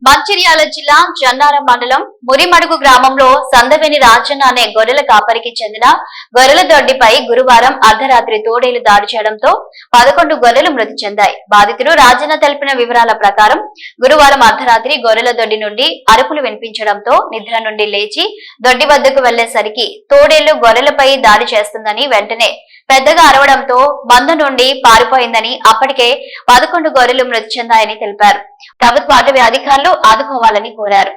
మంచిర్యాల జిల్లా జన్నారం మండలం మురిమడుగు గ్రామంలో సందవేని రాజన్న అనే గొర్రెల కాపరికి చెందిన గొర్రెల దొడ్డిపై గురువారం అర్ధరాత్రి తోడేలు దాడి చేయడంతో 11 గొర్రెలు మృతి చెందాయి. బాధితుడు రాజన్న తెలిపిన వివరాల ప్రకారం గురువారం అర్ధరాత్రి గొర్రెల దొడ్డి నుండి అరుపులు వినిపించడంతో నిద్ర నుండి లేచి దొడ్డి వద్దకు వెళ్లేసరికి తోడేళ్లు గొర్రెలపై దాడి చేస్తుందని వెంటనే పెద్దగా అరవడంతో మంద నుండి పారిపోయిందని అప్పటికే 11 గొర్రెలు మృతి చెందాయని తెలిపారు. ప్రభుత్వ అటవీ అధికారులు ఆదుకోవాలని కోరారు.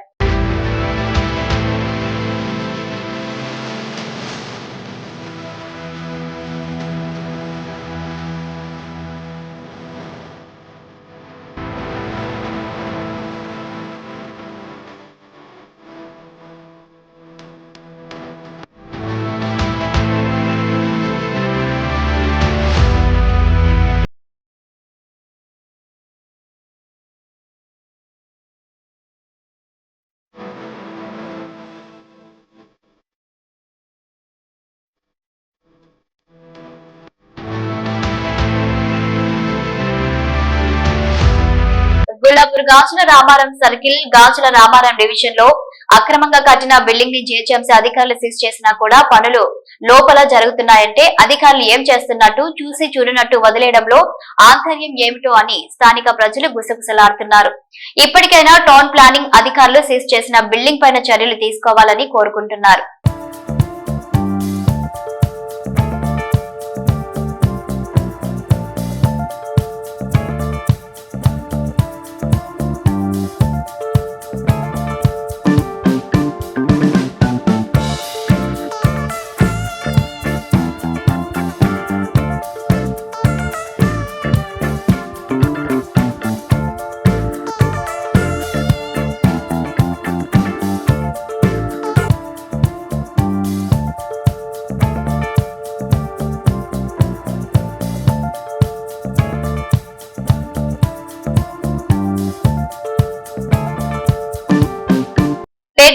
గుల్లాపూర్ గాజుల రామారం సర్కిల్ గాజుల రామారం డివిజన్ లో అక్రమంగా కట్టిన బిల్డింగ్ ని జీహెచ్ఎంసీ అధికారులు సీజ్ చేసినా కూడా పనులు లోపల జరుగుతున్నాయంటే అధికారులు ఏం చేస్తున్నట్టు చూసి చూడనట్టు వదిలేయడంలో ఆంతర్యం ఏమిటో అని స్థానిక ప్రజలు గుసగుసలాడుతున్నారు. ఇప్పటికైనా టౌన్ ప్లానింగ్ అధికారులు సీజ్ చేసిన బిల్డింగ్ పైన చర్యలు తీసుకోవాలని కోరుకుంటున్నారు.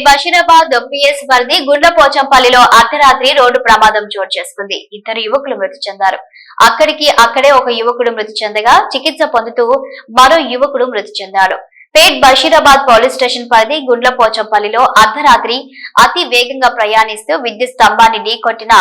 బషీరాబాద్ పిఎస్ పరిధి గుండ్లపోచంపల్లిలో అర్ధరాత్రి రోడ్డు ప్రమాదం చోటు చేసుకుంది. 2 యువకులు మృతి చెందారు. అక్కడే ఒక యువకుడు మృతి చెందగా చికిత్స పొందుతూ మరో యువకుడు మృతి చెందాడు. పేట్ బషీరాబాద్ పోలీస్ స్టేషన్ పరిధి గుండ్లపోచంపల్లిలో అర్ధరాత్రి అతి వేగంగా ప్రయాణిస్తూ విద్యుత్ స్తంభాన్ని ఢీకొట్టిన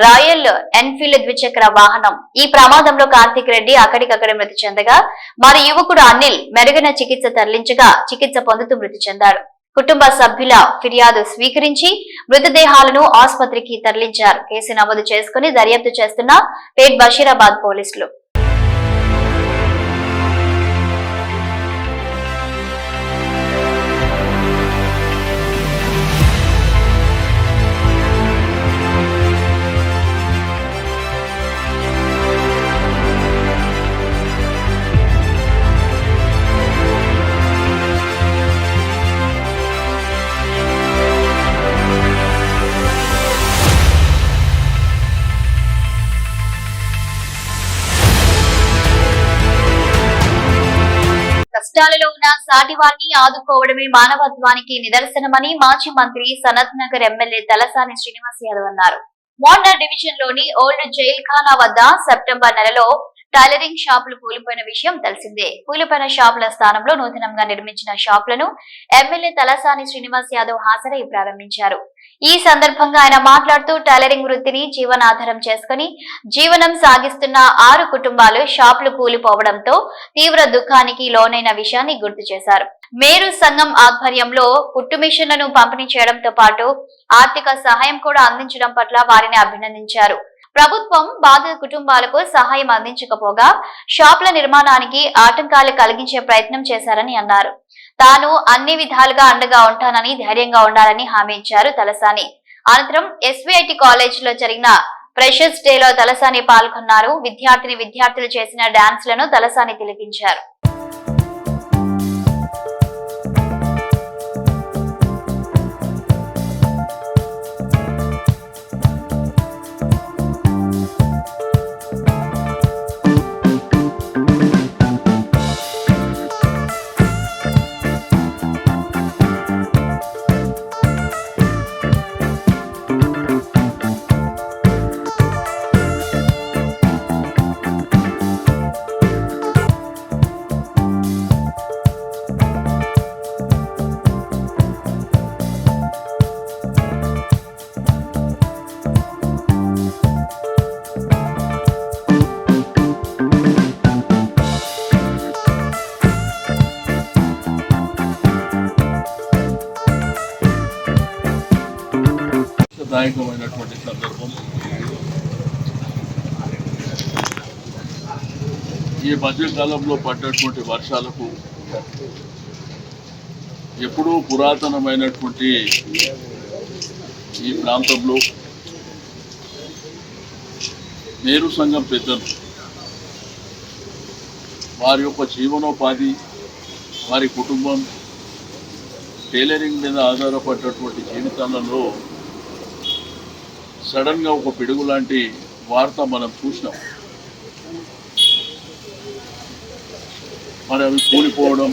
రాయల్ ఎన్ఫీల్డ్ ద్విచక్ర వాహనం. ఈ ప్రమాదంలో కార్తీక్ రెడ్డి అక్కడికక్కడే మృతి చెందగా మరి యువకుడు అనిల్ మెరుగైన చికిత్స తరలించగా చికిత్స పొందుతూ మృతి చెందాడు. కుటుంబ సభ్యుల ఫిర్యాదు స్వీకరించి మృతదేహాలను ఆసుపత్రికి తరలించారు. కేసు నమోదు చేసుకుని దర్యాప్తు చేస్తున్న పేట్ బషీరాబాద్ పోలీసులు. కష్టాలలో ఉన్న సాటి వారిని ఆదుకోవడమే మానవత్వానికి నిదర్శనమని మాజీ మంత్రి సనత్ నగర్ ఎమ్మెల్యే తలసాని శ్రీనివాస్ యాదవ్ అన్నారు. మోండా డివిజన్ లోని ఓల్డ్ జైల్ ఖానా వద్ద సెప్టెంబర్ నెలలో టైలరింగ్ షాపులు కూలిపోయిన విషయం తెలిసిందే. కూలిపోయిన షాపుల స్థానంలో నూతనంగా నిర్మించిన షాపులను ఎమ్మెల్యే తలసాని శ్రీనివాస్ యాదవ్ హాజరై ప్రారంభించారు. ఈ సందర్భంగా ఆయన మాట్లాడుతూ టైలరింగ్ వృత్తిని జీవనాధారం చేసుకుని జీవనం సాగిస్తున్న 6 కుటుంబాలు షాపులు కూలిపోవడంతో తీవ్ర దుఃఖానికి లోనైన విషయాన్ని గుర్తు చేశారు. మేరు సంఘం ఆధ్వర్యంలో కుట్టు మిషన్లను పంపిణీ చేయడంతో పాటు ఆర్థిక సహాయం కూడా అందించడం పట్ల వారిని అభినందించారు. ప్రభుత్వం బాధిత కుటుంబాలకు సహాయం అందించకపోగా షాపుల నిర్మాణానికి ఆటంకాలు కలిగించే ప్రయత్నం చేశారని అన్నారు. తాను అన్ని విధాలుగా అండగా ఉంటానని ధైర్యంగా ఉండాలని హామీ ఇచ్చారు తలసాని. అనంతరం ఎస్విఐటి కాలేజ్ లో జరిగిన ఫ్రెషర్స్ డేలో తలసాని పాల్గొన్నారు. విద్యార్థులు చేసిన డాన్స్ లను తలసాని తిలకించారు. స్ఫూర్తిదాయకమైనటువంటి సందర్భం. ఈ మధ్యకాలంలో పడ్డటువంటి వర్షాలకు ఎప్పుడూ పురాతనమైనటువంటి ఈ ప్రాంతంలో మేరు సంఘం పెద్దలు వారి యొక్క జీవనోపాధి, వారి కుటుంబం టైలరింగ్ మీద ఆధారపడ్డటువంటి జీవితాలలో సడన్గా ఒక పిడుగు లాంటి వార్త మనం చూసినాం. మరి అవి కూలిపోవడం,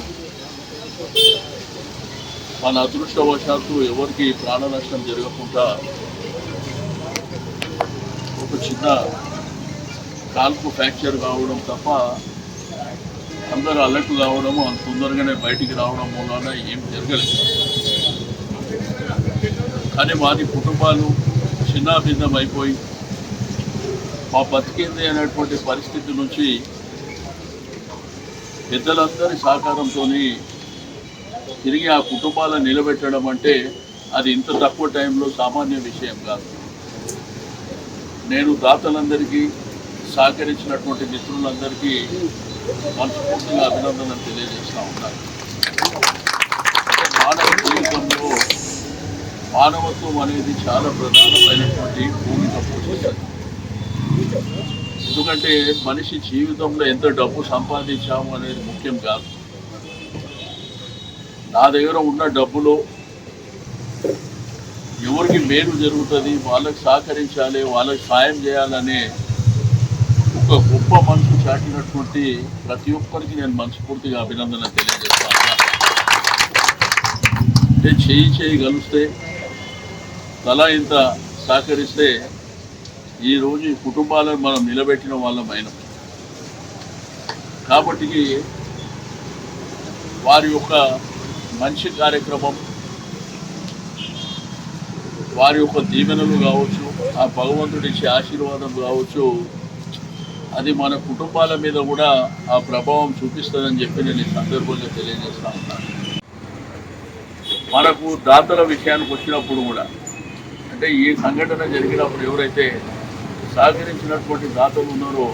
మన అదృష్టవశాత్తు ఎవరికి ప్రాణ నష్టం జరగకుండా ఒక చిన్న కాల్పు ఫ్రాక్చర్ కావడం తప్ప అందరూ అలర్ట్ కావడము, అంత తొందరగానే బయటికి రావడం మూలన ఏం జరగలేదు. కానీ మాది కుటుంబాలు చిన్నాభిన్నం అయిపోయి మా బతికింది అనేటువంటి పరిస్థితి నుంచి పెద్దలందరి సహకారంతో తిరిగి ఆ కుటుంబాలను నిలబెట్టడం అంటే అది ఇంత తక్కువ టైంలో సామాన్య విషయం కాదు. నేను దాతలందరికీ సహకరించినటువంటి మిత్రులందరికీ మనస్ఫూర్తిగా అభినందనలు తెలియజేస్తూ ఉన్నాను. మానవ జీవితంలో మానవత్వం అనేది చాలా ప్రధానమైనటువంటి భూమిక పోషిస్తుంది. ఎందుకంటే మనిషి జీవితంలో ఎంత డబ్బు సంపాదించాము అనేది ముఖ్యం కాదు. నా దగ్గర ఉన్న డబ్బులో ఎవరికి మేలు జరుగుతుంది, వాళ్ళకి సహకరించాలి, వాళ్ళకి సాయం చేయాలనే ఒక గొప్ప మనసు చాటినటువంటి ప్రతి ఒక్కరికి నేను మనస్ఫూర్తిగా అభినందన తెలియజేస్తాను. అంటే చేయి గలిస్తే తల ఇంత సహకరిస్తే ఈరోజు ఈ కుటుంబాలను మనం నిలబెట్టిన వాళ్ళమైన. కాబట్టి వారి యొక్క మంచి కార్యక్రమం, వారి యొక్క దీవెనలు కావచ్చు, ఆ భగవంతుడి ఇచ్చే ఆశీర్వాదం కావచ్చు, అది మన కుటుంబాల మీద కూడా ఆ ప్రభావం చూపిస్తుందని చెప్పి నేను ఈ సందర్భంగా తెలియజేస్తా ఉన్నాను. మనకు దాతల విషయానికి వచ్చినప్పుడు కూడా, అంటే ఈ సంఘటన జరిగినప్పుడు ఎవరైతే సహకరించినటువంటి దాతలు ఉన్నారో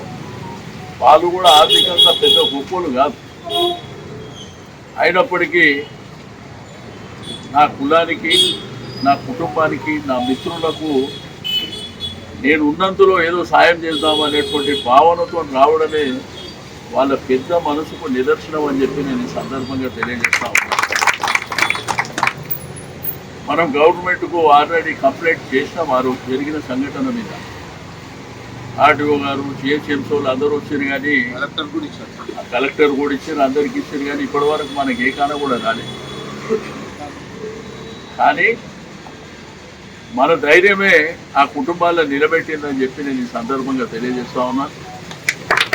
వాళ్ళు కూడా ఆర్థికంగా పెద్ద గొప్పలు కాదు. అయినప్పటికీ నా కులానికి, నా కుటుంబానికి, నా మిత్రులకు నేను ఉన్నంతలో ఏదో సాయం చేద్దామనేటువంటి భావనతో రావడమే వాళ్ళ పెద్ద మనసుకు నిదర్శనం అని చెప్పి నేను ఈ సందర్భంగా తెలియజేస్తా ఉన్నాను. మనం గవర్నమెంట్కు ఆల్రెడీ కంప్లైంట్ చేసినాం ఆ రోజు జరిగిన సంఘటన మీద. ఆర్టీఓ గారు, జిహెచ్ఎంసీలు అందరూ వచ్చారు, కానీ కలెక్టర్ కూడా ఇచ్చారు, అందరికి ఇచ్చారు, కానీ ఇప్పటి వరకు మనకి ఏ కాన కూడా రాలేదు. కానీ మన ధైర్యమే ఆ కుటుంబాలను నిలబెట్టిందని చెప్పి నేను ఈ సందర్భంగా తెలియజేస్తా ఉన్నాను.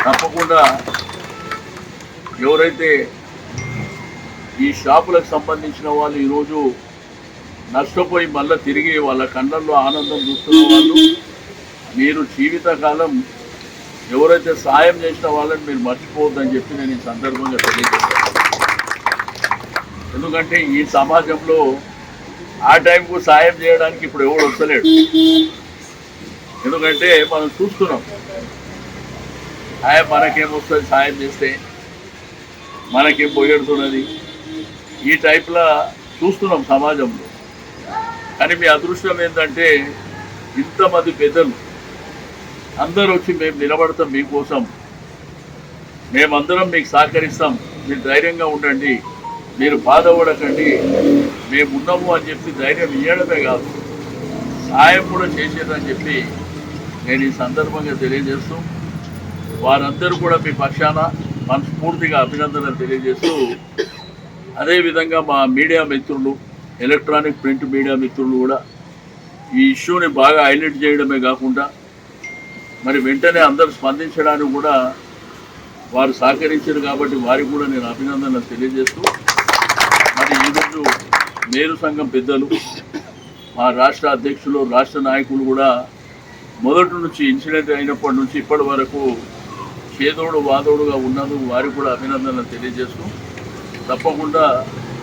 తప్పకుండా ఎవరైతే ఈ షాపులకు సంబంధించిన వాళ్ళు ఈరోజు నష్టపోయి మళ్ళీ తిరిగి వాళ్ళ కళ్ళల్లో ఆనందం చూస్తున్న వాళ్ళు, మీరు జీవితకాలం ఎవరైతే సాయం చేసిన వాళ్ళని మీరు మర్చిపోవద్దని చెప్పి నేను ఈ సందర్భంగా తెలియజేస్తాను. ఎందుకంటే ఈ సమాజంలో ఆ టైంకు సాయం చేయడానికి ఇప్పుడు ఎవడు వస్తలేడు. ఎందుకంటే మనం చూస్తున్నాం, మనకేమొస్తుంది సాయం చేస్తే, మనకేం పోగెడుతున్నది, ఈ టైప్లో చూస్తున్నాం సమాజంలో. కానీ మీ అదృష్టం ఏంటంటే ఇంతమంది పెద్దలు అందరూ వచ్చి మేము నిలబడతాం మీకోసం, మేమందరం మీకు సహకరిస్తాం, మీరు ధైర్యంగా ఉండండి, మీరు బాధపడకండి, మేము ఉన్నాము అని చెప్పి ధైర్యం ఇవ్వడమే కాదు, సాయం కూడా చేసేదని చెప్పి నేను ఈ సందర్భంగా తెలియజేస్తూ, వారందరూ కూడా మీ పక్షాన మనస్ఫూర్తిగా అభినందనలు తెలియజేస్తూ, అదేవిధంగా మా మీడియా మిత్రులు, ఎలక్ట్రానిక్ ప్రింట్ మీడియా మిత్రులు కూడా ఈ ఇష్యూని బాగా హైలైట్ చేయడమే కాకుండా మరి వెంటనే అందరూ స్పందించడానికి కూడా వారు సహకరించారు. కాబట్టి వారికి కూడా నేను అభినందనలు తెలియజేస్తూ, మరి ఈరోజు మేరు సంఘం పెద్దలు, మా రాష్ట్ర అధ్యక్షులు, రాష్ట్ర నాయకులు కూడా మొదటి నుంచి ఇన్సిడెంట్ అయినప్పటి నుంచి ఇప్పటి వరకు చేదోడు వాదోడుగా ఉన్నందుకు వారికి కూడా అభినందనలు తెలియజేస్తూ, తప్పకుండా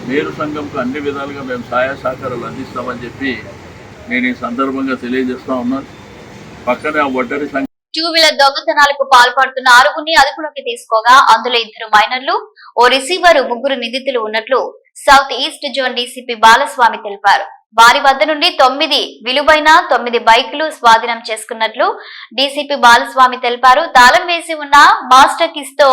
మేరు సంఘంకు అన్ని విధాలుగా మేము సహాయ సహకారాలు అందిస్తామని చెప్పి నేను ఈ సందర్భంగా తెలియజేస్తా ఉన్నాను. పక్కనే ఆ ఒడ్డరి సంఘ టూ వీలర్ దొంగతనాలకు పాల్పడుతున్న ఆరుగురిని అదుపులోకి తీసుకోగా అందులో 2 మైనర్లు, ఓ రిసీవర్, 3 నిందితులు ఉన్నట్లు south east zone DCP Balaswamy తెలిపారు. వారి వద్ద నుండి 9 విలువైన 9 బైకులు స్వాధీనం చేసుకున్నట్లు డీసీపీ బాలస్వామి తెలిపారు. తాళం వేసి ఉన్న మాస్టర్ కీస్ తో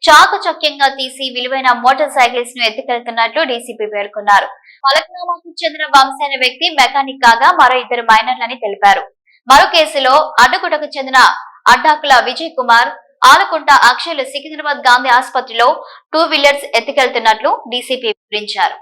చాకచక్యంగా తీసి విలువైన మోటార్ సైకిల్స్ ను ఎత్తుకెళ్తున్నట్లు డీసీపీ పేర్కొన్నారు. ఫలక్నామాకు చెందిన వంశీ అనే వ్యక్తి మెకానిక్ కాగా మరో 2 మైనర్లని తెలిపారు. మరో కేసులో అడ్డగుటకు చెందిన అడ్డాకుల విజయ్ కుమార్, ఆలకుంట అక్షయ్లు సికింద్రాబాద్ గాంధీ ఆసుపత్రిలో 2 వీలర్స్ ఎత్తుకెళ్తున్నట్లు డీసీపీ వివరించారు.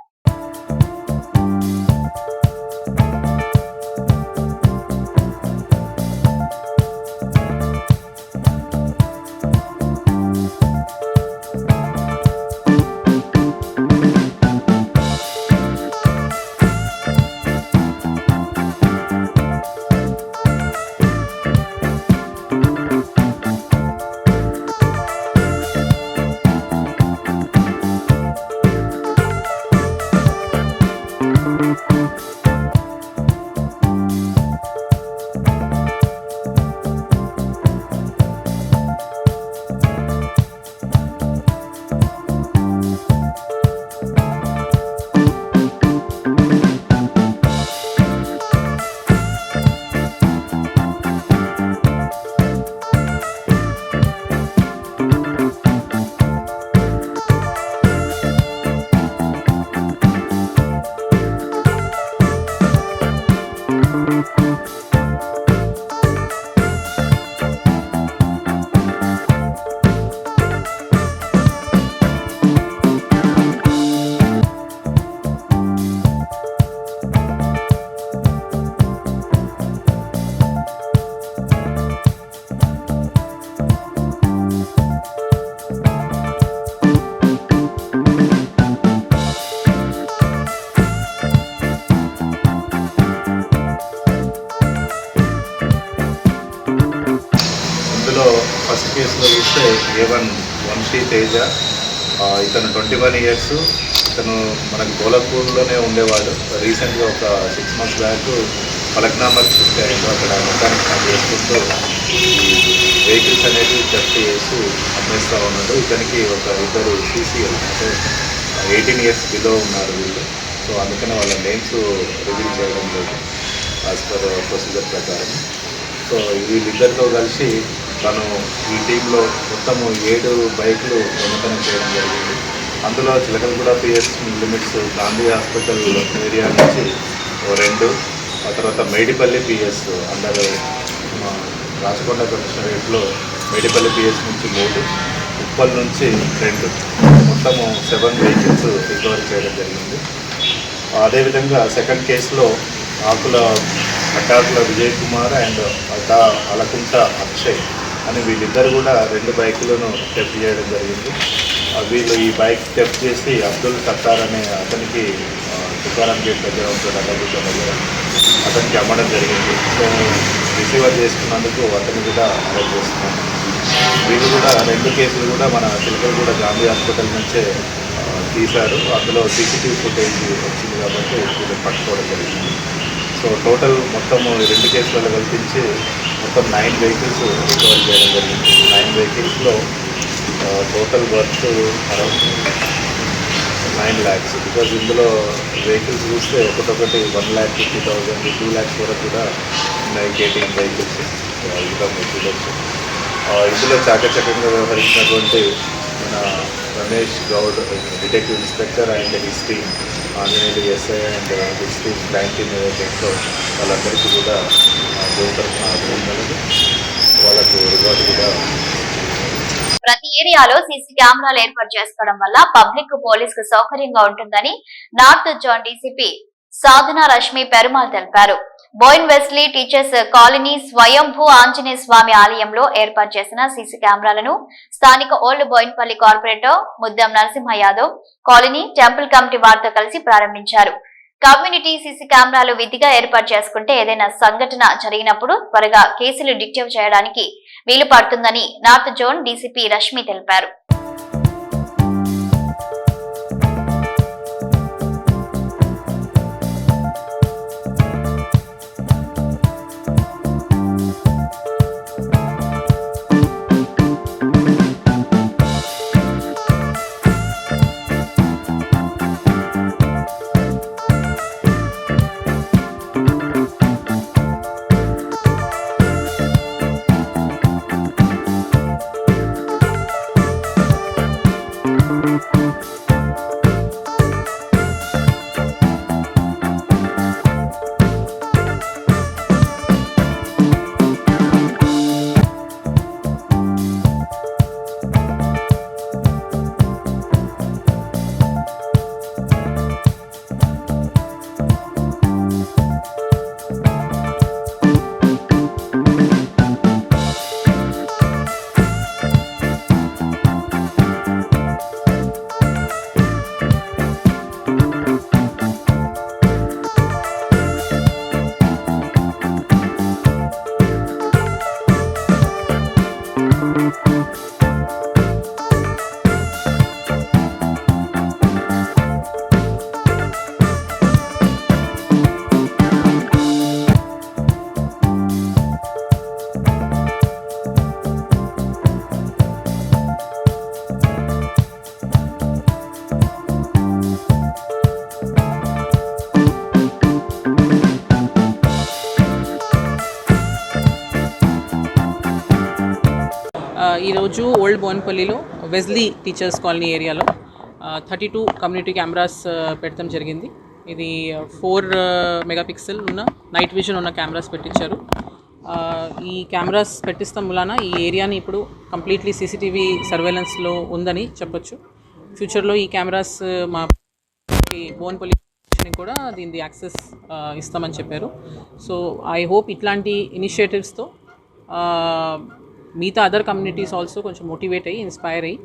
ఫస్ట్ కేసులో చూస్తే A1 వంశీ తేజ, ఇతను 21 ఇయర్స్. ఇతను మనకు గోలపూర్లోనే ఉండేవాడు. రీసెంట్గా ఒక 6 months బ్యాక్ ఫలక్నామాకి షిఫ్ట్ అయ్యాడు. అక్కడ మెకానిక్ పని చేసుకుంటూ వెహికల్స్ అనేది జప్తు చేసి అమ్మేస్తూ ఉన్నాడు. ఇతనికి ఒక 2 CCL అంటే 18 years బిలో ఉన్నారు వీళ్ళు. సో అందుకనే వాళ్ళ నేమ్స్ రివీల్ చేయడం లేదు యాజ్ పర్ ప్రొసీజర్ ప్రకారం. సో వీళ్ళిద్దరితో కలిసి తను ఈ టీంలో మొత్తము 7 బైకులు దొంగతనం చేయడం జరిగింది. అందులో Chilkalguda PS limits Gandhi hospital area నుంచి 2, ఆ తర్వాత మేడిపల్లి PS అండర్ రాచకొండ కమిషనరేట్లో మేడిపల్లి PS నుంచి 3, ఉప్పల్ నుంచి 2, మొత్తము 7 వెహికల్స్ రికవర్ చేయడం జరిగింది. అదేవిధంగా సెకండ్ కేసులో అడ్డాకుల విజయ్ కుమార్ అండ్ అలకుంట అక్షయ్ అని వీళ్ళిద్దరు కూడా 2 బైకులను థెఫ్ట్ చేయడం జరిగింది. వీళ్ళు ఈ బైక్ థెఫ్ట్ చేసి అబ్దుల్ సత్తార్ అనే అతనికి తుకారాం గేట్ దగ్గర ఉంటాడు, అడ్డగుట్ట దగ్గర, అతనికి అమ్మడం జరిగింది. సో రిసీవర్ చేసుకున్నందుకు అతన్ని కూడా అరెస్ట్ చేస్తున్నాం. వీళ్ళు కూడా 2 కేసులు కూడా మన చిలకలగూడ గాంధీ హాస్పిటల్ నుంచే తీశారు. అందులో CCTV ఫుటేజ్ వచ్చింది కాబట్టి వీళ్ళు పట్టుకోవడం జరిగింది. సో టోటల్ మొత్తము 2 కేసులలో కల్పించి మొత్తం 9 వెహికల్స్ రికవర్ చేయడం జరిగింది. 9 వెహికల్స్లో total worth around 9 lakhs. Because ఇందులో వెహికల్స్ చూస్తే ఒకటొకటి 1,50,000, 2 lakhs వరకు కూడా ఉన్నాయి. కేటింగ్ వెహికల్స్ ఇంకా చూడవచ్చు. ఇందులో చాకచక్యంగా వ్యవహరించినటువంటి మన Ramesh Goud detective inspector and his team, Anjaneyulu SI and his team crime team ఏదైతే వాళ్ళందరికీ కూడా వాళ్ళకు రివార్డు కూడా. ప్రతి ఏరియాలో సీసీ కెమెరాలు ఏర్పాటు చేసుకోవడం వల్ల పబ్లిక్ పోలీస్ కు సౌకర్యంగా ఉంటుందని నార్త్ జోన్ డీసీపీ సాధన రష్మి పెరుమాల్ తెలిపారు. బోయిన్ వెస్లీ టీచర్స్ కాలనీ స్వయంభూ ఆంజనేయ స్వామి ఆలయంలో ఏర్పాటు చేసిన సీసీ కెమెరాలను స్థానిక old Bowenpally corporator Muddam Narasimha Yadav colony temple committee వారితో కలిసి ప్రారంభించారు. కమ్యూనిటీ సీసీ కెమెరాలు విధిగా ఏర్పాటు చేసుకుంటే ఏదైనా సంఘటన జరిగినప్పుడు త్వరగా కేసులు డిటెక్ట్ చేయడానికి వీలు పడుతుందని నార్త్ జోన్ డీసీపీ రష్మి తెలిపారు. ఈరోజు ఓల్డ్ బోన్పల్లిలో వెజ్లీ టీచర్స్ కాలనీ ఏరియాలో 32 కమ్యూనిటీ కెమెరాస్ పెట్టడం జరిగింది. ఇది 4 మెగాపిక్సెల్ ఉన్న నైట్ విజన్ ఉన్న కెమెరాస్ పెట్టించారు. ఈ కెమెరాస్ పెట్టిస్తాం వలన ఈ ఏరియాని ఇప్పుడు కంప్లీట్లీ సీసీటీవీ సర్వేలెన్స్లో ఉందని చెప్పొచ్చు. ఫ్యూచర్లో ఈ కెమెరాస్ మా బోన్పల్లి కూడా దీని యాక్సెస్ ఇస్తామని చెప్పారు. సో ఐ హోప్ ఇట్లాంటి ఇనిషియేటివ్స్తో మిగతా అదర్ కమ్యూనిటీస్ ఆల్సో కొంచెం మోటివేట్ అయ్యి ఇన్స్పైర్ అయ్యి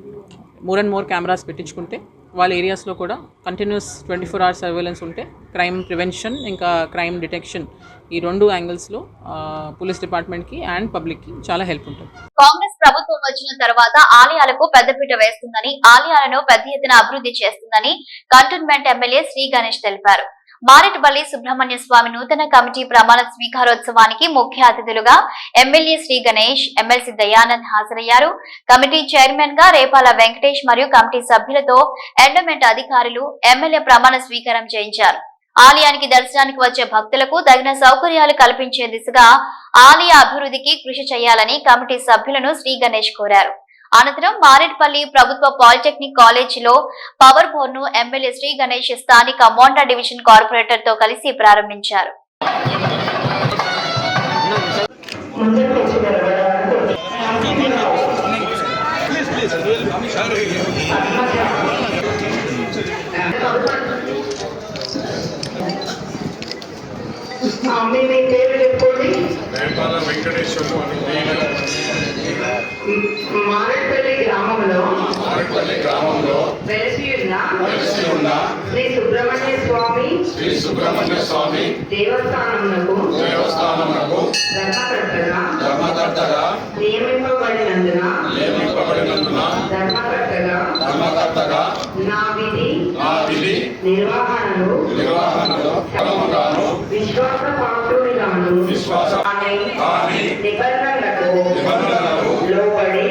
మోర్ అండ్ మోర్ కెమెరాస్ పెట్టించుకుంటే వాళ్ళ ఏరియాస్లో కూడా కంటిన్యూస్ 24 hours సర్వేలెన్స్ ఉంటే క్రైమ్ ప్రివెన్షన్ ఇంకా క్రైమ్ డిటెక్షన్ ఈ 2 యాంగిల్స్లో పోలీస్ డిపార్ట్మెంట్కి అండ్ పబ్లిక్కి చాలా హెల్ప్ ఉంటుంది. కాంగ్రెస్ ప్రభుత్వం వచ్చిన తర్వాత ఆలయాలకు పెద్దపీట వేస్తుందని, ఆలయాలను పెద్ద ఎత్తున అభివృద్ధి చేస్తుందని కంటోన్మెంట్ ఎమ్మెల్యే శ్రీ గణేష్ తెలిపారు. మారేడుపల్లి సుబ్రహ్మణ్య స్వామి నూతన కమిటీ ప్రమాణ స్వీకారోత్సవానికి ముఖ్య అతిథులుగా ఎమ్మెల్యే శ్రీ గణేష్, ఎమ్మెల్సీ దయానంద్ హాజరయ్యారు. కమిటీ చైర్మన్ గా రేపాల వెంకటేష్ మరియు కమిటీ సభ్యులతో ఎండోమెంట్ అధికారులు ఎమ్మెల్యే ప్రమాణ స్వీకారం చేయించారు. ఆలయానికి దర్శనానికి వచ్చే భక్తులకు తగిన సౌకర్యాలు కల్పించే దిశగా ఆలయ అభివృద్ధికి కృషి చేయాలని కమిటీ సభ్యులను శ్రీ గణేష్ కోరారు. అనంతరం మారేడుపల్లి ప్రభుత్వ పాలిటెక్నిక్ కాలేజీలో పవర్ బోర్డ్ ను ఎమ్మెల్యే శ్రీ గణేష్ స్థానిక మోండా డివిజన్ కార్పొరేటర్ తో కలిసి ప్రారంభించారు. మారేడుపల్లి గ్రామంలో వెలసి ఉన్న శ్రీ సుబ్రహ్మణ్య స్వామి దేవస్థానమునకు ధర్మకర్తగా నియమింపబడినందున ధర్మకర్తగా నా విధి నిర్వహణలో విశ్వాసపాత్రుడిగాను నిబంధనలకు లోబడి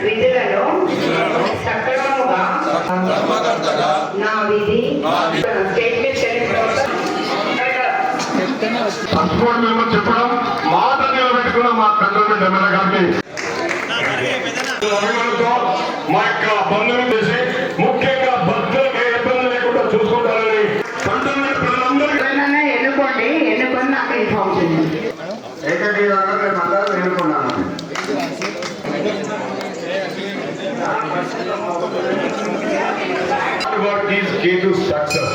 విధులను సక్రమముగా నా విధి చెప్పడం మాట నిలబెట్టుకున్న మా కంటోన్మెంట్ ఎమ్మెల్యే గారికి మా యొక్క బంధువులు చేసి ముఖ్యంగా భక్తులకు ఏ ఇబ్బంది లేకుండా చూసుకుంటారని కంటోన్మెంట్ ప్రజలందరికీ ఎన్నుకొని నాకు ఇన్ఫార్మ్ చేయండి. ఎన్నుకున్నాను. What is key to success?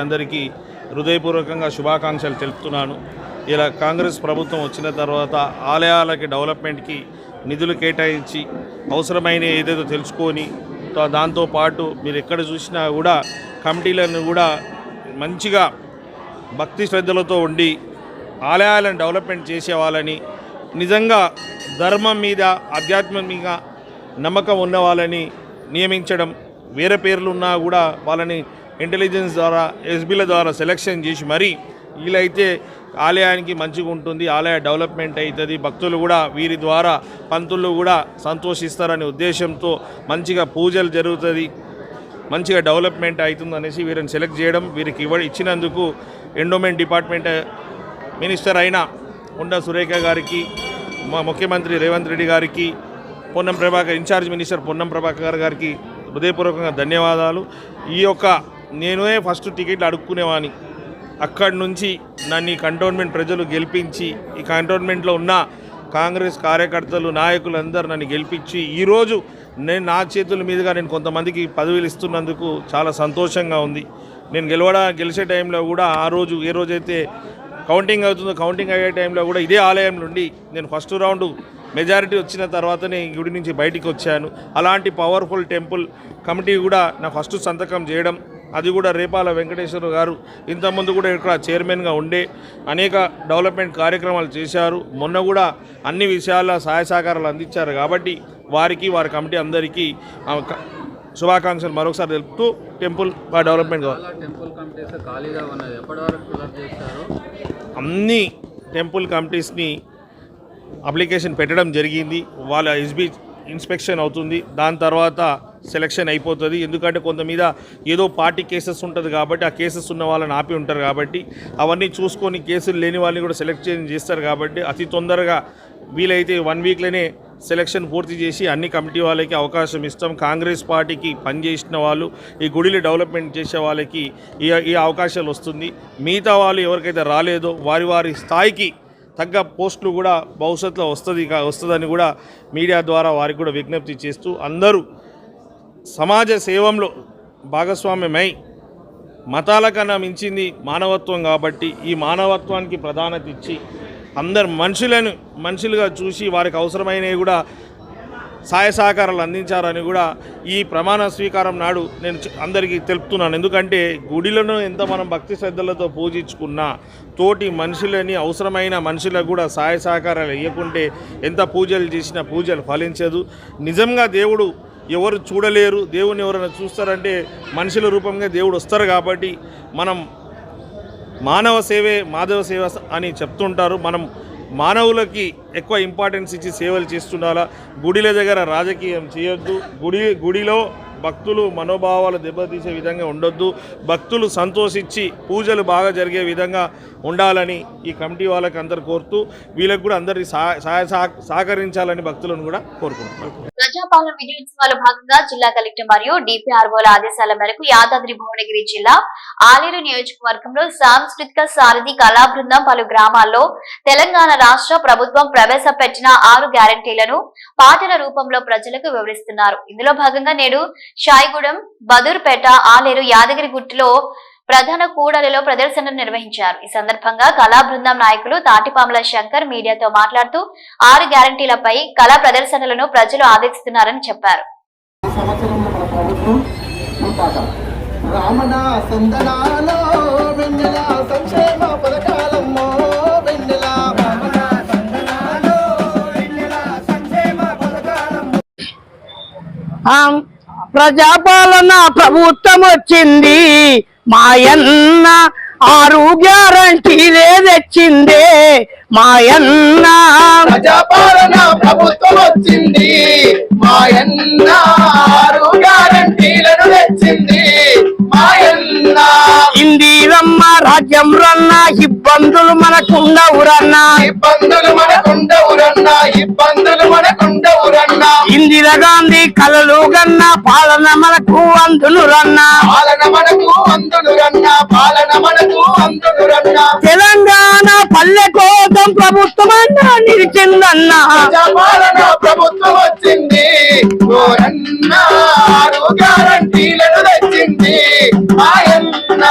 అందరికీ హృదయపూర్వకంగా శుభాకాంక్షలు తెలుపుతున్నాను. ఇలా కాంగ్రెస్ ప్రభుత్వం వచ్చిన తర్వాత ఆలయాలకి డెవలప్మెంట్కి నిధులు కేటాయించి అవసరమైన ఏదేదో తెలుసుకొని దాంతోపాటు మీరు ఎక్కడ చూసినా కూడా కమిటీలను కూడా మంచిగా భక్తి శ్రద్ధలతో ఉండి ఆలయాలను డెవలప్మెంట్ చేసేవాళ్ళని, నిజంగా ధర్మం మీద ఆధ్యాత్మం మీద నమ్మకం ఉన్న వాళ్ళని నియమించడం, వేరే పేర్లు ఉన్నా కూడా వాళ్ళని ఇంటెలిజెన్స్ ద్వారా ఎస్బీల ద్వారా సెలెక్షన్ చేసి మరీ వీలైతే ఆలయానికి మంచిగా ఉంటుంది, ఆలయ డెవలప్మెంట్ అవుతుంది, భక్తులు కూడా వీరి ద్వారా పంతులు కూడా సంతోషిస్తారనే ఉద్దేశంతో మంచిగా పూజలు జరుగుతుంది, మంచిగా డెవలప్మెంట్ అవుతుంది అనేసి వీరిని సెలెక్ట్ చేయడం, వీరికి ఇచ్చినందుకు ఎండోమెంట్ డిపార్ట్మెంట్ మినిస్టర్ అయిన ఉండ సురేఖ గారికి, మా ముఖ్యమంత్రి రేవంత్ రెడ్డి గారికి, పొన్నం ప్రభాకర్ ఇన్ఛార్జ్ మినిస్టర్ పొన్నం ప్రభాకర్ గారికి హృదయపూర్వకంగా ధన్యవాదాలు. ఈ యొక్క నేనే ఫస్ట్ టికెట్లు అడుక్కునేవాని, అక్కడి నుంచి నన్ను ఈ కంటోన్మెంట్ ప్రజలు గెలిపించి, ఈ కంటోన్మెంట్లో ఉన్న కాంగ్రెస్ కార్యకర్తలు నాయకులు అందరూ నన్ను గెలిపించి ఈరోజు నేను నా చేతుల మీదుగా నేను కొంతమందికి పదవులు ఇస్తున్నందుకు చాలా సంతోషంగా ఉంది. నేను గెలిచే టైంలో కూడా ఆ రోజు ఏ రోజైతే కౌంటింగ్ అవుతుందో కౌంటింగ్ అయ్యే టైంలో కూడా ఇదే ఆలయం నుండి నేను ఫస్ట్ రౌండ్ మెజారిటీ వచ్చిన తర్వాతనే గుడి నుంచి బయటికి వచ్చాను. అలాంటి పవర్ఫుల్ టెంపుల్ కమిటీ కూడా నా ఫస్ట్ సంతకం చేయడం, అది కూడా రేపాల వెంకటేశ్వర గారు ఇంతకుముందు కూడా ఇక్కడ చైర్మన్గా ఉండే అనేక డెవలప్మెంట్ కార్యక్రమాలు చేశారు. మొన్న కూడా అన్ని విషయాల సహాయ సహకారాలు అందించారు. కాబట్టి వారికి వారి కమిటీ అందరికీ శుభాకాంక్షలు మరొకసారి తెలుపుతూ టెంపుల్ డెవలప్మెంట్ అన్ని టెంపుల్ కమిటీస్ని అప్లికేషన్ పెట్టడం జరిగింది. వాళ్ళ ఎస్బీ ఇన్స్పెక్షన్ అవుతుంది, దాని తర్వాత సెలక్షన్ అయిపోతుంది. ఎందుకంటే కొంత మీద ఏదో పార్టీ కేసెస్ ఉంటుంది కాబట్టి ఆ కేసెస్ ఉన్న వాళ్ళని ఆపి ఉంటారు కాబట్టి అవన్నీ చూసుకొని కేసులు లేని వాళ్ళని కూడా సెలెక్ట్ చేస్తారు. కాబట్టి అతి తొందరగా వీలైతే 1 వీక్లోనే సెలక్షన్ పూర్తి చేసి అన్ని కమిటీ వాళ్ళకి అవకాశం ఇస్తాం. కాంగ్రెస్ పార్టీకి పనిచేసిన వాళ్ళు, ఈ గుడిని డెవలప్మెంట్ చేసే వాళ్ళకి ఈ అవకాశాలు వస్తుంది. మిగతా వాళ్ళు ఎవరికైతే రాలేదో వారి స్థాయికి తగ్గ పోస్టులు కూడా భవిష్యత్తులో వస్తుందని కూడా మీడియా ద్వారా వారికి కూడా విజ్ఞప్తి చేస్తూ అందరూ సమాజ సేవంలో భాగస్వామ్యమై మతాల కన్నా మించింది మానవత్వం కాబట్టి ఈ మానవత్వానికి ప్రాధాన్యత ఇచ్చి అందరు మనుషులుగా చూసి వారికి అవసరమైనవి కూడా సహాయ సహకారాలు అందించారని కూడా ఈ ప్రమాణ స్వీకారం నాడు నేను అందరికీ తెలుపుతున్నాను. ఎందుకంటే గుడిలను ఎంత మనం భక్తి శ్రద్ధలతో పూజించుకున్నా తోటి మనుషులని అవసరమైన మనుషులకు కూడా సహాయ సహకారాలు ఇవ్వకుంటే ఎంత పూజలు చేసినా పూజలు ఫలించదు. నిజంగా దేవుడు ఎవరు చూడలేరు, దేవుని ఎవరైనా చూస్తారంటే మనుషుల రూపంగా దేవుడు వస్తారు. కాబట్టి మనం మానవ సేవే మాధవ సేవ అని చెప్తుంటారు. మనం మానవులకి ఎక్కువ ఇంపార్టెన్స్ ఇచ్చి సేవలు చేస్తుండాలా. గుడిల దగ్గర రాజకీయం చేయొద్దు. గుడిలో భక్తులు మనోభావాలు దెబ్బతీసే విధంగా ఉండొద్దు. భక్తులు సంతోషించి పూజలు బాగా జరిగే విధంగా ఉండాలని ఈ కమిటీ వాళ్ళకి అందరు కోరుతూ వీళ్ళకి కూడా అందరి సహకరించాలని భక్తులను కూడా కోరుకుంటున్నారు. ప్రజాపాలన విజయోత్సవాల భాగంగా జిల్లా కలెక్టర్ మరియు డిపిఆర్ఓల ఆదేశాల మేరకు యాదాద్రి భువనగిరి జిల్లా ఆలేరు నియోజకవర్గంలో సాంస్కృతిక సారథి కళా బృందం పలు గ్రామాల్లో తెలంగాణ రాష్ట్ర ప్రభుత్వం ప్రవేశపెట్టిన 6 గ్యారంటీలను పాటల రూపంలో ప్రజలకు వివరిస్తున్నారు. ఇందులో భాగంగా నేడు షాయిగూడెం, బదూర్పేట, ఆలేరు, యాదగిరిగుట్టలో ప్రధాన కూడలిలో ప్రదర్శనలు నిర్వహించారు. ఈ సందర్భంగా కళా బృందం నాయకులు తాటిపాముల శంకర్ మీడియాతో మాట్లాడుతూ 6 గ్యారంటీలపై కళా ప్రదర్శనలను ప్రజలు ఆదరిస్తున్నారని చెప్పారు. ప్రజాపాలన ప్రభుత్వం వచ్చింది, మాయన్న 6 గ్యారంటీలే తెచ్చిందే, మాయన్న ప్రజాపాలన ప్రభుత్వం వచ్చింది, మాయన్న 6 గ్యారంటీలను తెచ్చింది, మాయన్న ఇందిరమ్మ రాజ్యం రన్న ఇబ్బందులు మనకుండవురన్నా, ఇబ్బందులు మనకుండవురన్నా, ఇబ్బందులు మనకుండవురన్నా ఇందిరాగాంధీ కలలు గన్న పాలన మనకు అందును రన్నా, పాలన మనకు అందును రన్నా, పాలన మనకు అందును రన్నా తెలంగాణ పల్లె కోసం ప్రభుత్వం అన్నా నిలిచిందన్నా, ప్రజాపాలన ప్రభుత్వం వచ్చింది, ఓరన్న 6 గ్యారంటీలను తెచ్చింది, మాయన్న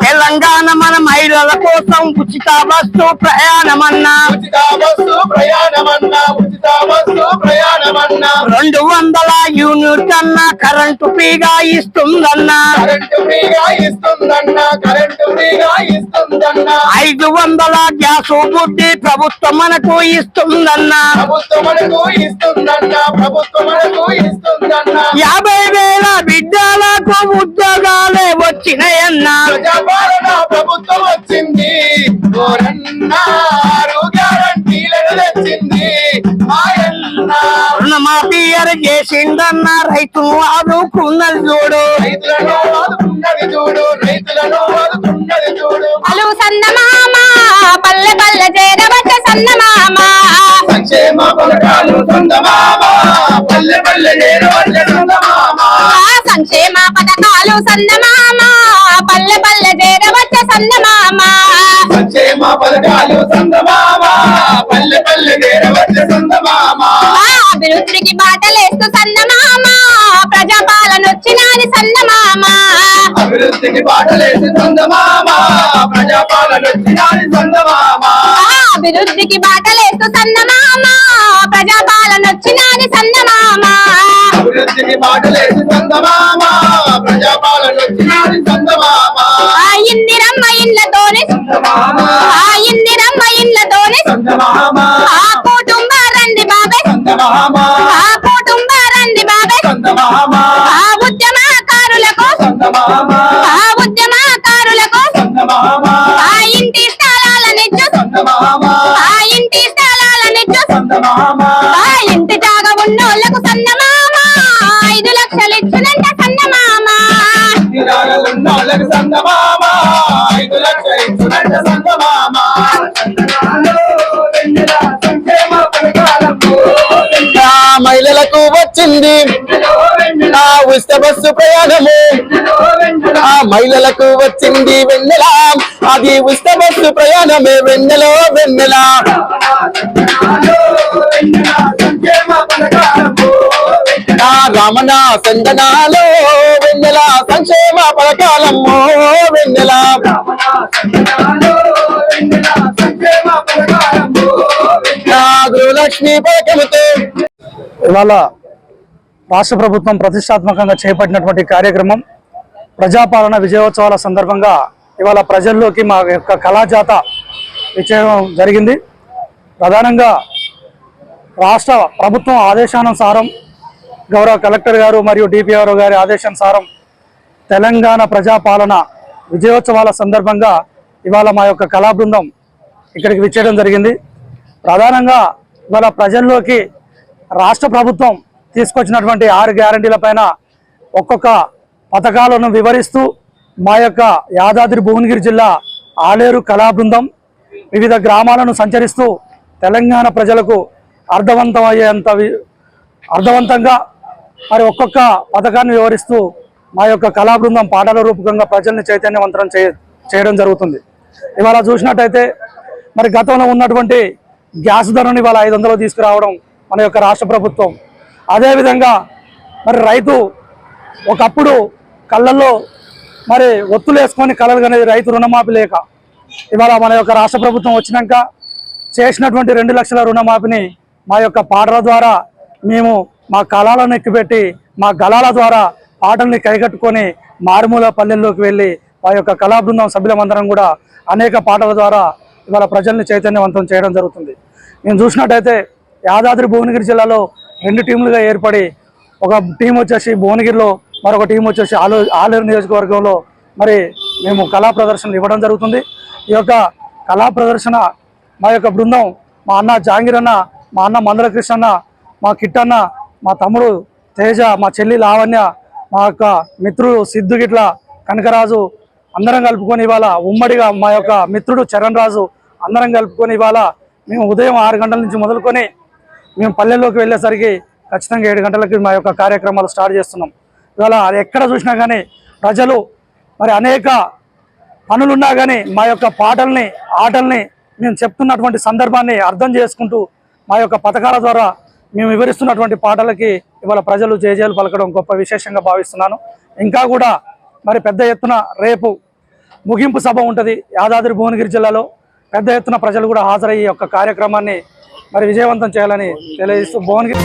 తెలంగాణ మన మహిళల కోసం ఉచిత బస్సు ప్రయాణమన్నా, ఉచిత బస్సు ప్రయాణమన్నా, ఉచిత బస్సు ప్రయాణమన్నా 200 యూనిట్ అన్నా కరెంటు ఫ్రీగా ఇస్తుందన్నా, కరెంటు ఫ్రీగా ఇస్తుందన్నా, కరెంటు ఫ్రీగా ఇస్తుందన్నా 500 గ్యాసు బుద్ధి ప్రభుత్వం మనకు ఇస్తుందన్నా, ప్రభుత్వం మనకు ఇస్తుందన్నా, ప్రభుత్వం మనకు ఇస్తుందన్నా 50,000 బిడ్డలకు ఉద్యోగాలే వచ్చినాయన్నా, ప్రజాపాలన ప్రభుత్వం వచ్చింది, ఓరన్న 6 గ్యారంటీలను తెచ్చింది, మాయన్న రుణమాఫీ చేసిండన్న రైతును ఆదుకున్నది చూడు. రైతులను ఆదుకున్నది చూడు, రైతులను ఆదుకున్నది చూడు. అలు సందమామ పల్లె పల్లె చేరవచ్చ సందమామ సంక్షేమ పథకాలు చందమామ, పల్లె పల్లె చేరవచ్చ చందమామ. సంక్షేమ పథకాలు సందమామ పల్లె పల్లె చేరవచ్చ సందమామ సంక్షేమ పథకాలు చందమామ, పల్లె పల్లె చేరవచ్చ చందమామ. అభివృద్ధికి బాటలేస్తూ సందమామ ప్రజాపాలన వచ్చినాది సందమామ అభివృద్ధికి బాటలేసి చందమామ, ప్రజాపాలన వచ్చినాది చందమామ. అభివృద్ధికి బాటలేస్తూ సందమామ ప్రజాపాలన వచ్చినాది సందమామ అభివృద్ధికి బాటలేసి చందమామ, ప్రజాపాలన వచ్చినాది చందమామ. ఇందిరమ్మ ఇళ్ళతోనే ఇందిరమ్మ ఇళ్ళతోనే చందమామ, కుటుంబ రండి బాబాయ్ చందమామ, కుటుంబారండి బాబాయ్ చందమామ, ఉద్యమకారులకు చందమామ, ఉద్యమకారులకు చందమామ, ఇంటి స్థలాలనిచ్చు చందమామ, ఇంటి స్థలాలనిచ్చు చందమామ. ఇంటి జాగ ఉన్నోళ్లకు సందమామ 5 లక్షలు ఇచ్చునంట సందమామ ఉన్నోళ్ళకి చందమామ 5 లక్షలు ఇచ్చునంట చందమామ. సంక్షేమ పథకాలకు మహిళలకు వచ్చింది ఆ ఉచిత బస్సు ప్రయాణము. ఆ మహిళలకు వచ్చింది వెన్నెల, అది ఉచిత బస్సు ప్రయాణమే వెన్నెలో వెన్నెల. సంక్షేమ పథకాలకు ఆ రమణ సందనాలో వెన్నెల సంక్షేమ పథకాలమ్మో వెన్నెల. సంక్షేమ పథకాలకు ఆ గృహలక్ష్మి పథకముతో ఇవాళ రాష్ట్ర ప్రభుత్వం ప్రతిష్టాత్మకంగా చేపట్టినటువంటి కార్యక్రమం ప్రజాపాలన విజయోత్సవాల సందర్భంగా ఇవాళ ప్రజల్లోకి మా యొక్క కళాజాత విజయం జరిగింది. ప్రధానంగా రాష్ట్ర ప్రభుత్వం ఆదేశానుసారం గౌరవ కలెక్టర్ గారు మరియు డిపిఆర్ఓ గారి ఆదేశానుసారం తెలంగాణ ప్రజాపాలన విజయోత్సవాల సందర్భంగా ఇవాళ మా యొక్క కళా బృందం ఇక్కడికి విచ్చేయడం జరిగింది. ప్రధానంగా ఇవాళ ప్రజల్లోకి రాష్ట్ర ప్రభుత్వం తీసుకొచ్చినటువంటి 6 గ్యారంటీల పైన ఒక్కొక్క పథకాలను వివరిస్తూ మా యొక్క యాదాద్రి భువనగిరి జిల్లా ఆలేరు కళా బృందం వివిధ గ్రామాలను సంచరిస్తూ తెలంగాణ ప్రజలకు అర్థవంతంగా మరి ఒక్కొక్క పథకాన్ని వివరిస్తూ మా యొక్క కళా బృందం పాటల రూపకంగా ప్రజల్ని చైతన్యవంతం చేయడం జరుగుతుంది. ఇవాళ చూసినట్టయితే మరి గతంలో ఉన్నటువంటి గ్యాస్ ధరను ఇవాళ 500 తీసుకురావడం మన యొక్క రాష్ట్ర ప్రభుత్వం. అదేవిధంగా మరి రైతు ఒకప్పుడు కళ్ళల్లో మరి ఒత్తులు వేసుకొని కళలు అనేది రైతు రుణమాఫీ లేక ఇవాళ మన యొక్క రాష్ట్ర ప్రభుత్వం వచ్చినాక చేసినటువంటి 2 లక్షల రుణమాఫీని మా యొక్క పాటల ద్వారా మేము మా కళలను ఎక్కిపెట్టి మా గళాల ద్వారా పాటల్ని కైగట్టుకొని మారుమూల పల్లెల్లోకి వెళ్ళి మా యొక్క కళా బృందం సభ్యులందరం కూడా అనేక పాటల ద్వారా ఇవాళ ప్రజల్ని చైతన్యవంతం చేయడం జరుగుతుంది. మేము చూసినట్టయితే యాదాద్రి భువనగిరి జిల్లాలో 2 టీములుగా ఏర్పడి ఒక టీం వచ్చేసి భువనగిరిలో, మరొక టీం వచ్చేసి ఆలేరు నియోజకవర్గంలో మరి మేము కళా ప్రదర్శనలు ఇవ్వడం జరుగుతుంది. ఈ యొక్క కళా ప్రదర్శన మా యొక్క బృందం మా అన్న జాంగీర్ అన్న, మా అన్న మందల కృష్ణ అన్న, మా కిట్టన్న, మా తమ్ముడు తేజ, మా చెల్లి లావణ్య, మా యొక్క మిత్రుడు సిద్ధు గిట్ల కనకరాజు అందరం కలుపుకొని ఇవాళ ఉమ్మడిగా మా యొక్క మిత్రుడు చరణ్ రాజు అందరం కలుపుకొని ఇవాళ మేము ఉదయం 6 గంటల నుంచి మొదలుకొని మేము పల్లెల్లోకి వెళ్ళేసరికి ఖచ్చితంగా 7 గంటలకి మా యొక్క కార్యక్రమాలు స్టార్ట్ చేస్తున్నాం. ఇవాళ ఎక్కడ చూసినా కానీ ప్రజలు మరి అనేక పనులున్నా కానీ మా యొక్క పాటల్ని ఆటల్ని మేము చెప్తున్నటువంటి సందర్భాన్ని అర్థం చేసుకుంటూ మా యొక్క పథకాల ద్వారా మేము వివరిస్తున్నటువంటి పాటలకి ఇవాళ ప్రజలు జయజయలు పలకడం గొప్ప విశేషంగా భావిస్తున్నాను. ఇంకా కూడా మరి పెద్ద ఎత్తున రేపు ముగింపు సభ ఉంటుంది యాదాద్రి భువనగిరి జిల్లాలో. పెద్ద ఎత్తున ప్రజలు కూడా హాజరయ్యే యొక్క కార్యక్రమాన్ని మరి విజయవంతం చేయాలని తెలియజేస్తూ భువనగిరి